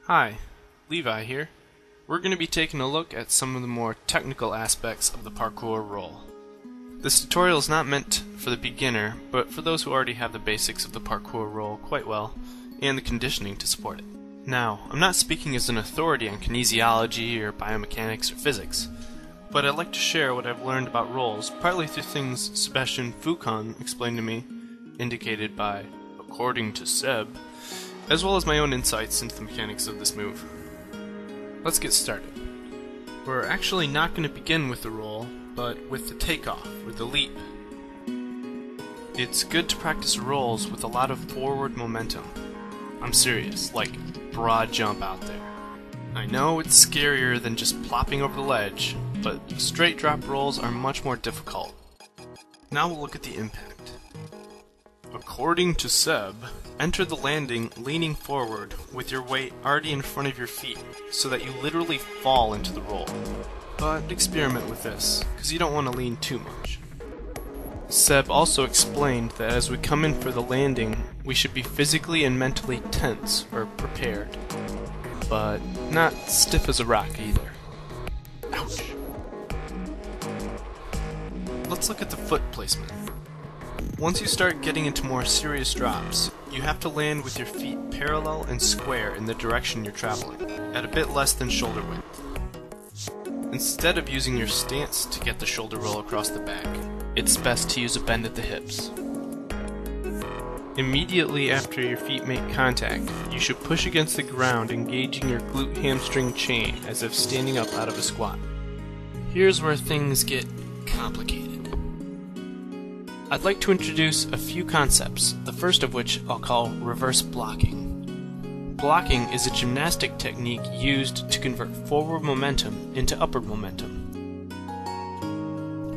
Hi, Levi here. We're going to be taking a look at some of the more technical aspects of the parkour roll. This tutorial is not meant for the beginner, but for those who already have the basics of the parkour roll quite well, and the conditioning to support it. Now, I'm not speaking as an authority on kinesiology or biomechanics or physics, but I'd like to share what I've learned about rolls, partly through things Sebastian Foucan explained to me, indicated by, according to Seb, as well as my own insights into the mechanics of this move. Let's get started. We're actually not going to begin with the roll, but with the takeoff, or the leap. It's good to practice rolls with a lot of forward momentum. I'm serious, like broad jump out there. I know it's scarier than just plopping over the ledge, but straight drop rolls are much more difficult. Now we'll look at the impact. According to Seb, enter the landing leaning forward with your weight already in front of your feet so that you literally fall into the roll. But experiment with this, because you don't want to lean too much. Seb also explained that as we come in for the landing, we should be physically and mentally tense or prepared, but not stiff as a rock either. Ouch! Let's look at the foot placement. Once you start getting into more serious drops, you have to land with your feet parallel and square in the direction you're traveling, at a bit less than shoulder width. Instead of using your stance to get the shoulder roll across the back, it's best to use a bend at the hips. Immediately after your feet make contact, you should push against the ground, engaging your glute hamstring chain as if standing up out of a squat. Here's where things get complicated. I'd like to introduce a few concepts, the first of which I'll call reverse blocking. Blocking is a gymnastic technique used to convert forward momentum into upward momentum.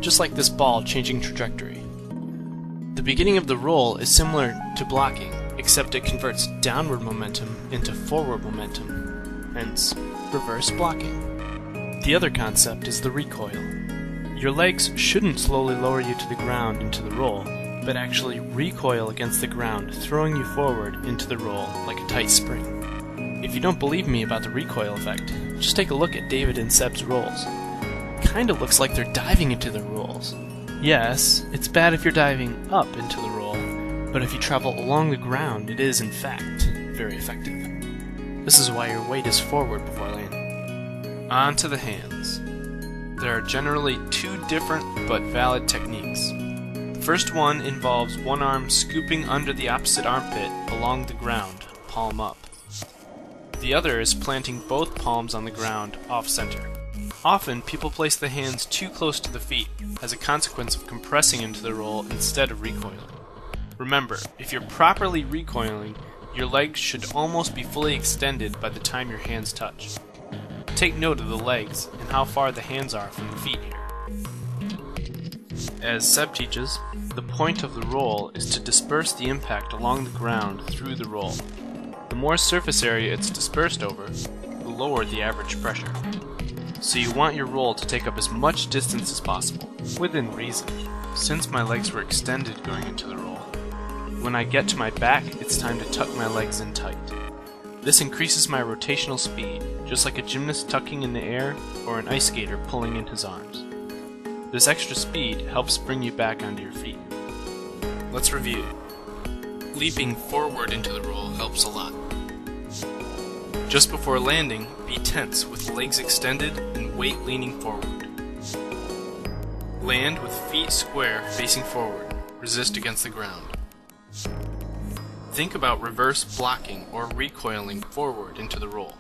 Just like this ball changing trajectory. The beginning of the roll is similar to blocking, except it converts downward momentum into forward momentum, hence reverse blocking. The other concept is the recoil. Your legs shouldn't slowly lower you to the ground into the roll, but actually recoil against the ground, throwing you forward into the roll like a tight spring. If you don't believe me about the recoil effect, just take a look at David and Seb's rolls. Kinda looks like they're diving into the rolls. Yes, it's bad if you're diving up into the roll, but if you travel along the ground, it is, in fact, very effective. This is why your weight is forward before landing. On to the hands. There are generally two different but valid techniques. The first one involves one arm scooping under the opposite armpit along the ground, palm up. The other is planting both palms on the ground off-center. Often, people place the hands too close to the feet as a consequence of compressing into the roll instead of recoiling. Remember, if you're properly recoiling, your legs should almost be fully extended by the time your hands touch. Take note of the legs and how far the hands are from the feet here. As Seb teaches, the point of the roll is to disperse the impact along the ground through the roll. The more surface area it's dispersed over, the lower the average pressure. So you want your roll to take up as much distance as possible, within reason. Since my legs were extended going into the roll, when I get to my back, it's time to tuck my legs in tight. This increases my rotational speed, just like a gymnast tucking in the air or an ice skater pulling in his arms. This extra speed helps bring you back onto your feet. Let's review. Leaping forward into the roll helps a lot. Just before landing, be tense with legs extended and weight leaning forward. Land with feet square facing forward. Resist against the ground. Think about reverse blocking or recoiling forward into the roll.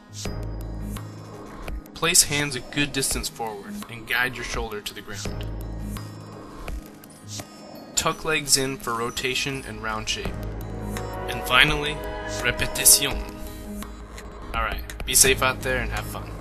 Place hands a good distance forward and guide your shoulder to the ground. Tuck legs in for rotation and round shape. And finally, repetition. Alright, be safe out there and have fun.